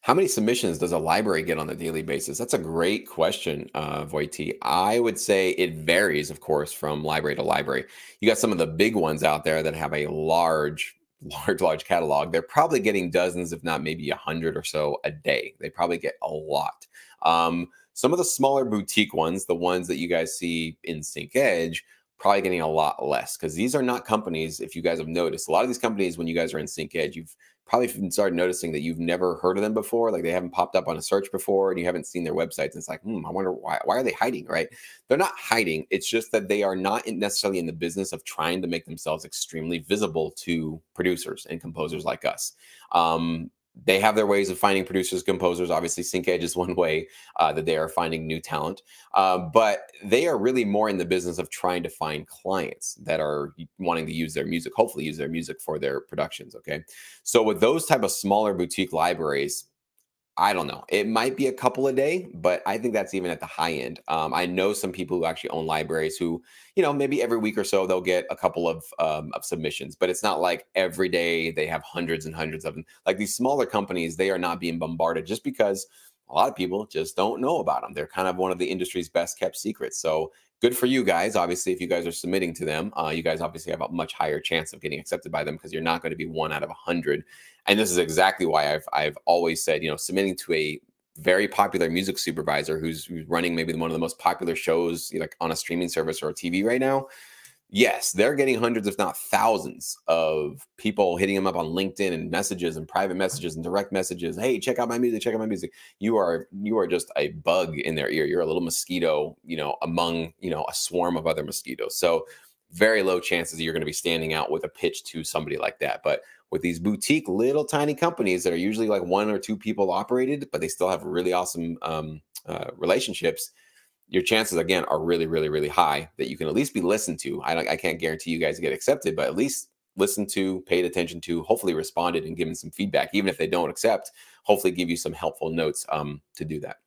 How many submissions does a library get on a daily basis? That's a great question, Voiti. I would say it varies, of course, from library to library. You got some of the big ones out there that have a large catalog. They're probably getting dozens, if not maybe 100 or so a day. They probably get a lot. Some of the smaller boutique ones, the ones that you guys see in Sync Edge, probably getting a lot less because these are not companies. If you guys have noticed, a lot of these companies, when you guys are in Sync Edge, you've probably started noticing that you've never heard of them before. Like they haven't popped up on a search before and you haven't seen their websites. And it's like, I wonder why are they hiding, right? They're not hiding. It's just that they are not necessarily in the business of trying to make themselves extremely visible to producers and composers like us. They have their ways of finding producers, composers. Obviously, Sync Edge is one way that they are finding new talent. But they are really more in the business of trying to find clients that are wanting to use their music, hopefully use their music for their productions, okay? So with those type of smaller boutique libraries, I don't know. It might be a couple a day, but I think that's even at the high end. I know some people who actually own libraries who, maybe every week or so they'll get a couple of submissions, but it's not like every day they have hundreds and hundreds of them. Like these smaller companies, they are not being bombarded just because a lot of people just don't know about them. They're kind of one of the industry's best kept secrets. So good for you guys. Obviously, if you guys are submitting to them, you guys obviously have a much higher chance of getting accepted by them because you're not going to be 1 out of 100. And this is exactly why I've always said, submitting to a very popular music supervisor who's running maybe one of the most popular shows like on a streaming service or a TV right now. Yes, they're getting hundreds, if not thousands, of people hitting them up on LinkedIn and messages and private messages and direct messages. Hey, check out my music, check out my music. You are just a bug in their ear. You're a little mosquito, among, a swarm of other mosquitoes. So very low chances that you're going to be standing out with a pitch to somebody like that. But with these boutique little tiny companies that are usually like 1 or 2 people operated, but they still have really awesome relationships, your chances again are really, really, really high that you can at least be listened to. I can't guarantee you guys get accepted, but at least listened to, paid attention to, hopefully responded and given some feedback. Even if they don't accept, hopefully give you some helpful notes to do that.